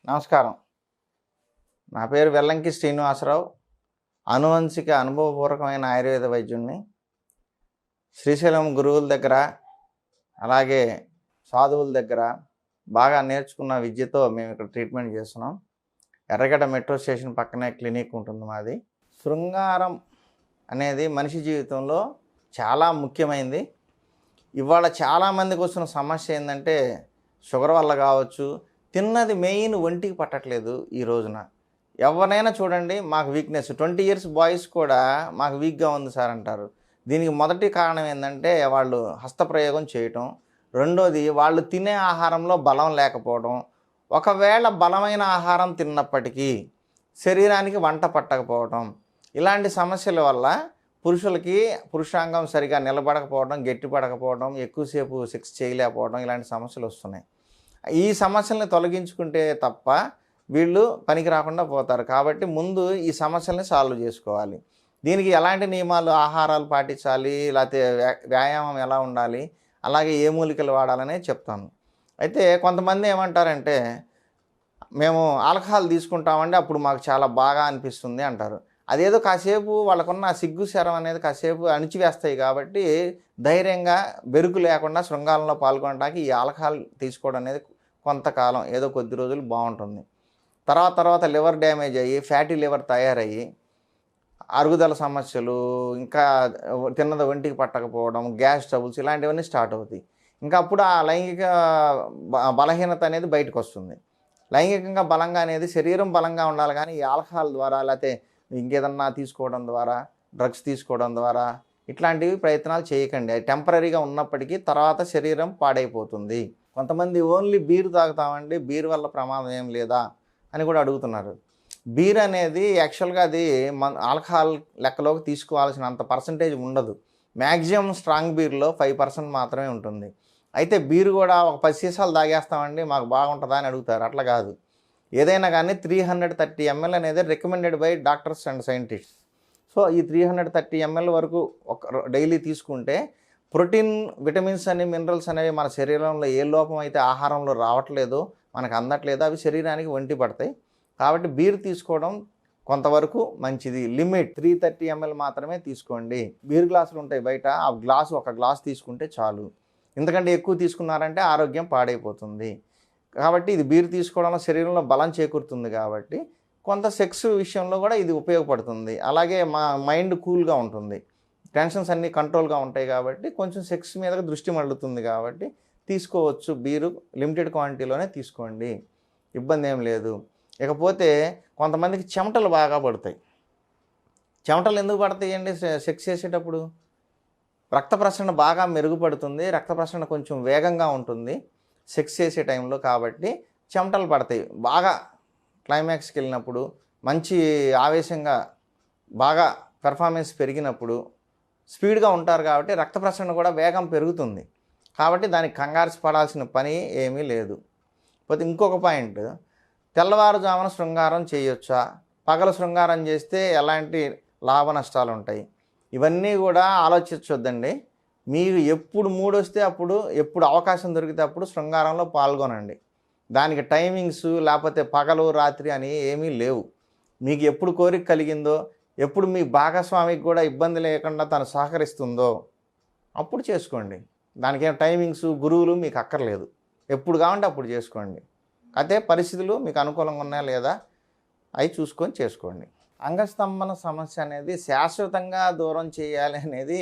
నమస్కారం. నా పేరు వెల్లంకి శ్రీనివాసరావు. ఆనువంశిక అనుభవపూర్వకమైన ఆయుర్వేద వైద్యుడిని. శ్రీశైలం గురువుల దగ్గర, అలాగే సాధువుల దగ్గర బాగా నేర్చుకున్న విద్యతో మేము ఇక్కడ ట్రీట్మెంట్ చేస్తున్నాం. ఎర్రగడ్డ మెట్రో స్టేషన్ పక్కనే క్లినిక్ ఉంటుంది మాది. శృంగారం అనేది మనిషి జీవితంలో చాలా ముఖ్యమైనది. ఇవాళ చాలామందికి వస్తున్న సమస్య ఏంటంటే షుగర్ వల్ల కావచ్చు, తిన్నది మెయిన్ ఒంటికి పట్టట్లేదు. ఈ రోజున ఎవరినైనా చూడండి, మాకు వీక్నెస్ 20 ఇయర్స్ బాయ్స్ కూడా మాకు వీక్గా ఉంది సార్ అంటారు. దీనికి మొదటి కారణం ఏంటంటే వాళ్ళు హస్తప్రయోగం చేయటం, రెండోది వాళ్ళు తినే ఆహారంలో బలం లేకపోవడం, ఒకవేళ బలమైన ఆహారం తిన్నప్పటికీ శరీరానికి వంట పట్టకపోవడం, ఇలాంటి సమస్యల వల్ల పురుషులకి పురుషాంగం సరిగా నిలబడకపోవడం, గట్టిపడకపోవడం, ఎక్కువసేపు సెక్స్ చేయలేకపోవడం, ఇలాంటి సమస్యలు వస్తున్నాయి. ఈ సమస్యల్ని తొలగించుకుంటే తప్ప వీళ్ళు పనికి రాకుండా పోతారు. కాబట్టి ముందు ఈ సమస్యల్ని సాల్వ్ చేసుకోవాలి. దీనికి ఎలాంటి నియమాలు, ఆహారాలు పాటించాలి, లేకపోతే వ్యాయామం ఎలా ఉండాలి, అలాగే ఏ మూలికలు వాడాలనే చెప్తాను. అయితే కొంతమంది ఏమంటారంటే, మేము ఆల్కహాల్ తీసుకుంటామండి, అప్పుడు మాకు చాలా బాగా అనిపిస్తుంది అంటారు. అదేదో కాసేపు వాళ్ళకున్న సిగ్గు శరం అనేది కాసేపు అణిచివేస్తాయి. కాబట్టి ధైర్యంగా బెరుకు లేకుండా శృంగారంలో పాల్గొనడానికి ఈ ఆల్కహాల్ తీసుకోవడం అనేది కొంతకాలం, ఏదో కొద్ది రోజులు బాగుంటుంది. తర్వాత లివర్ డ్యామేజ్ అయ్యి, ఫ్యాటీ లివర్ తయారయ్యి, అరుగుదల సమస్యలు, ఇంకా తిన్నది ఒంటికి పట్టకపోవడం, గ్యాస్ ట్రబుల్స్, ఇలాంటివన్నీ స్టార్ట్ అవుతాయి. ఇంకా అప్పుడు ఆ లైంగిక బలహీనత అనేది బయటకు వస్తుంది. లైంగికంగా బలంగా అనేది శరీరం బలంగా ఉండాలి, కానీ ఈ ఆల్కహాల్ ద్వారా, లేకపోతే ఇంకేదన్నా తీసుకోవడం ద్వారా, డ్రగ్స్ తీసుకోవడం ద్వారా ఇట్లాంటివి ప్రయత్నాలు చేయకండి. అది టెంపరీగా ఉన్నప్పటికీ తర్వాత శరీరం పాడైపోతుంది. కొంతమంది ఓన్లీ బీర్ తాగుతామండి, బీర్ వల్ల ప్రమాదం ఏం లేదా అని కూడా అడుగుతున్నారు. బీర్ అనేది యాక్చువల్గా అది ఆల్కహాల్ లెక్కలోకి తీసుకోవాల్సినంత పర్సంటేజ్ ఉండదు. మ్యాక్సిమం స్ట్రాంగ్ బీర్లో 5% మాత్రమే ఉంటుంది. అయితే బీర్ కూడా ఒక 10 సీసాలు తాగేస్తామండి, మాకు బాగుంటుందా అని అడుగుతారు. అట్లా కాదు. ఏదైనా కానీ 330 ml అనేది recommended by doctors and scientists. So ఈ 330 ml వరకు డైలీ తీసుకుంటే ప్రోటీన్, విటమిన్స్ అని, మినరల్స్ అనేవి మన శరీరంలో ఏ లోపం అయితే ఆహారంలో రావట్లేదో, మనకు అందట్లేదో అవి శరీరానికి ఒంటి పడతాయి. కాబట్టి బీర్ తీసుకోవడం కొంతవరకు మంచిది. లిమిట్ 330 ml మాత్రమే తీసుకోండి. బీర్ గ్లాసులు ఉంటాయి బయట, ఆ గ్లాసు ఒక గ్లాస్ తీసుకుంటే చాలు. ఎందుకంటే ఎక్కువ తీసుకున్నారంటే ఆరోగ్యం పాడైపోతుంది. కాబట్టి ఇది బీర్ తీసుకోవడంలో శరీరంలో బలం చేకూరుతుంది. కాబట్టి కొంత సెక్స్ విషయంలో కూడా ఇది ఉపయోగపడుతుంది. అలాగే మా మైండ్ కూల్గా ఉంటుంది, టెన్షన్స్ అన్నీ కంట్రోల్గా ఉంటాయి. కాబట్టి కొంచెం సెక్స్ మీద దృష్టి మళ్ళుతుంది. కాబట్టి తీసుకోవచ్చు. బీరు లిమిటెడ్ క్వాంటిటీలోనే తీసుకోండి, ఇబ్బంది ఏం లేదు. ఇకపోతే కొంతమందికి చెమటలు బాగా పడతాయి. చెమటలు ఎందుకు పడతాయండి? సెక్స్ చేసేటప్పుడు రక్త ప్రసరణ బాగా మెరుగుపడుతుంది, రక్త ప్రసరణ కొంచెం వేగంగా ఉంటుంది సెక్స్ చేసే టైంలో. కాబట్టి చెమటలు పడతాయి. బాగా క్లైమాక్స్కి వెళ్ళినప్పుడు, మంచి ఆవేశంగా, బాగా పెర్ఫార్మెన్స్ పెరిగినప్పుడు స్పీడ్గా ఉంటారు. కాబట్టి రక్త ప్రసరణ కూడా వేగం పెరుగుతుంది. కాబట్టి దానికి కంగారు పడాల్సిన పని ఏమీ లేదు. పోతే ఇంకొక పాయింట్, తెల్లవారుజామున శృంగారం చేయొచ్చా, పగలు శృంగారం చేస్తే ఎలాంటి లాభ నష్టాలు ఉంటాయి, ఇవన్నీ కూడా ఆలోచించొద్దండి. మీరు ఎప్పుడు మూడ్ వస్తే అప్పుడు, ఎప్పుడు అవకాశం దొరికితే అప్పుడు శృంగారంలో పాల్గొనండి. దానికి టైమింగ్స్, లేకపోతే పగలు రాత్రి అని ఏమీ లేవు. మీకు ఎప్పుడు కోరిక కలిగిందో, ఎప్పుడు మీ భాగస్వామికి కూడా ఇబ్బంది లేకుండా తను సహకరిస్తుందో అప్పుడు చేసుకోండి. దానికేం టైమింగ్స్, గురువులు మీకు అక్కర్లేదు. ఎప్పుడు కావాలంటే అప్పుడు చేసుకోండి. అయితే పరిస్థితులు మీకు అనుకూలంగా ఉన్నాయా లేదా అవి చూసుకొని చేసుకోండి. అంగస్తంభన సమస్య అనేది శాశ్వతంగా దూరం చేయాలి అనేది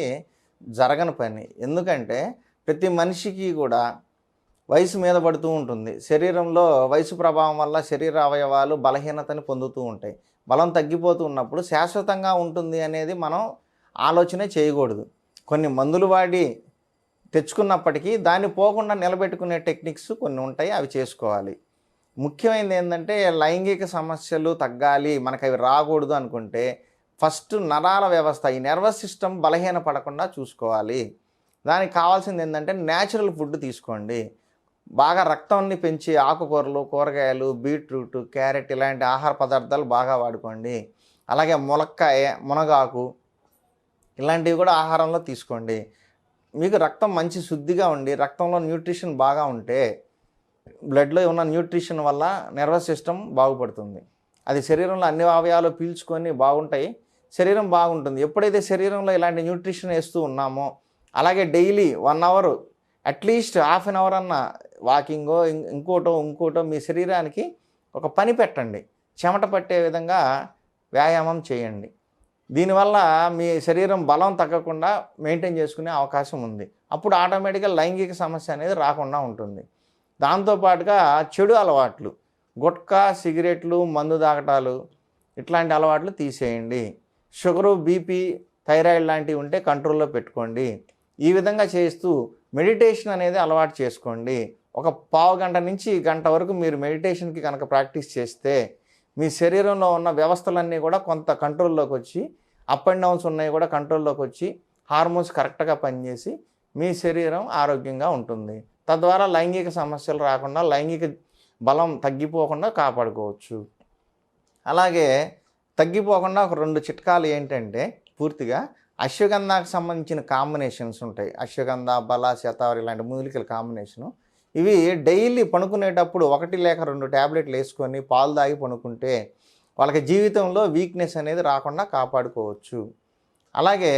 జరగని పని. ఎందుకంటే ప్రతి మనిషికి కూడా వయసు మీద పడుతూ ఉంటుంది. శరీరంలో వయసు ప్రభావం వల్ల శరీర అవయవాలు బలహీనతని పొందుతూ ఉంటాయి. బలం తగ్గిపోతూ ఉన్నప్పుడు శాశ్వతంగా ఉంటుంది అనేది మనం ఆలోచనే చేయకూడదు. కొన్ని మందులు వాడి తెచ్చుకున్నప్పటికీ దాన్ని పోకుండా నిలబెట్టుకునే టెక్నిక్స్ కొన్ని ఉంటాయి, అవి చేసుకోవాలి. ముఖ్యమైనది ఏంటంటే లైంగిక సమస్యలు తగ్గాలి, మనకు అవి రాకూడదు అనుకుంటే ఫస్ట్ నరాల వ్యవస్థ, ఈ నర్వస్ సిస్టమ్ బలహీన పడకుండా చూసుకోవాలి. దానికి కావాల్సింది ఏంటంటే న్యాచురల్ ఫుడ్ తీసుకోండి. బాగా రక్తాన్ని పెంచే ఆకుకూరలు, కూరగాయలు, బీట్రూట్, క్యారెట్ ఇలాంటి ఆహార పదార్థాలు బాగా వాడుకోండి. అలాగే ములక్కాయ, మునగాకు ఇలాంటివి కూడా ఆహారంలో తీసుకోండి. మీకు రక్తం మంచి శుద్ధిగా ఉండి రక్తంలో న్యూట్రిషన్ బాగా ఉంటే బ్లడ్లో ఉన్న న్యూట్రిషన్ వల్ల నర్వస్ సిస్టమ్ బాగుపడుతుంది. అది శరీరంలో అన్ని అవయవాలు పీల్చుకొని బాగుంటాయి, శరీరం బాగుంటుంది. ఎప్పుడైతే శరీరంలో ఇలాంటి న్యూట్రిషన్ వేస్తూ ఉన్నామో, అలాగే daily 1 hour at least half an hour అన్న వాకింగో ఇంకోటో మీ శరీరానికి ఒక పని పెట్టండి. చెమట పట్టే విధంగా వ్యాయామం చేయండి. దీనివల్ల మీ శరీరం బలం తగ్గకుండా మెయింటైన్ చేసుకునే అవకాశం ఉంది. అప్పుడు ఆటోమేటిక్గా లైంగిక సమస్య అనేది రాకుండా ఉంటుంది. దాంతోపాటుగా చెడు అలవాట్లు, గుట్కా, సిగరెట్లు, మందు తాగటాలు ఇట్లాంటి అలవాట్లు తీసేయండి. షుగరు, బీపీ, థైరాయిడ్ లాంటివి ఉంటే కంట్రోల్లో పెట్టుకోండి. ఈ విధంగా చేస్తూ మెడిటేషన్ అనేది అలవాటు చేసుకోండి. ఒక పావు గంట నుంచి గంట వరకు మీరు మెడిటేషన్కి కనుక ప్రాక్టీస్ చేస్తే మీ శరీరంలో ఉన్న వ్యవస్థలన్నీ కూడా కొంత కంట్రోల్లోకి వచ్చి, అప్ అండ్ డౌన్స్ ఉన్నాయి కూడా కంట్రోల్లోకి వచ్చి, హార్మోన్స్ కరెక్ట్గా పనిచేసి మీ శరీరం ఆరోగ్యంగా ఉంటుంది. తద్వారా లైంగిక సమస్యలు రాకుండా, లైంగిక బలం తగ్గిపోకుండా కాపాడుకోవచ్చు. అలాగే తగ్గిపోకుండా ఒక 2 చిట్కాలు ఏంటంటే, పూర్తిగా అశ్వగంధాకు సంబంధించిన కాంబినేషన్స్ ఉంటాయి. అశ్వగంధ, బల, శతావరి ఇలాంటి మూలికల కాంబినేషను. ఇవి డైలీ పడుకునేటప్పుడు 1 లేక 2 ట్యాబ్లెట్లు వేసుకొని పాలు తాగి పడుకుంటే వాళ్ళకి జీవితంలో వీక్నెస్ అనేది రాకుండా కాపాడుకోవచ్చు. అలాగే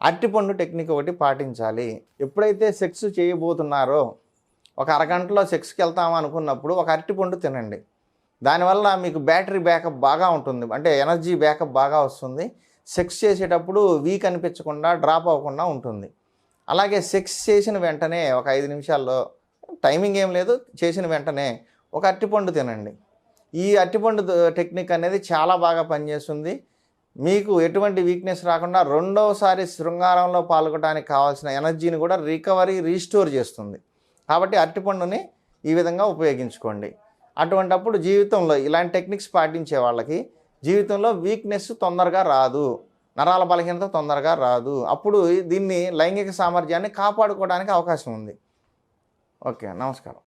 అరటిపండు టెక్నిక్ ఒకటి పాటించాలి. ఎప్పుడైతే సెక్స్ చేయబోతున్నారో, ఒక అరగంటలో సెక్స్కి వెళ్తామా అనుకున్నప్పుడు ఒక అరటిపండు తినండి. దానివల్ల మీకు బ్యాటరీ బ్యాకప్ బాగా ఉంటుంది, అంటే ఎనర్జీ బ్యాకప్ బాగా వస్తుంది. సెక్స్ చేసేటప్పుడు వీక్ అనిపించకుండా, డ్రాప్ అవ్వకుండా ఉంటుంది. అలాగే సెక్స్ చేసిన వెంటనే ఒక 5 నిమిషాల్లో, టైమింగ్ ఏం లేదు, చేసిన వెంటనే ఒక అరటిపండు తినండి. ఈ అరటిపండు టెక్నిక్ అనేది చాలా బాగా పనిచేస్తుంది. మీకు ఎటువంటి వీక్నెస్ రాకుండా రెండవసారి శృంగారంలో పాల్గొనడానికి కావాల్సిన ఎనర్జీని కూడా రీస్టోర్ చేస్తుంది. కాబట్టి అరటిపండుని ఈ విధంగా ఉపయోగించుకోండి. అటువంటప్పుడు జీవితంలో ఇలాంటి టెక్నిక్స్ పాటించే వాళ్ళకి జీవితంలో వీక్నెస్ తొందరగా రాదు, నరాల బలహీనత తొందరగా రాదు. అప్పుడు దీన్ని లైంగిక సామర్థ్యాన్ని కాపాడుకోవడానికి అవకాశం ఉంది. ఓకే, నమస్కారం.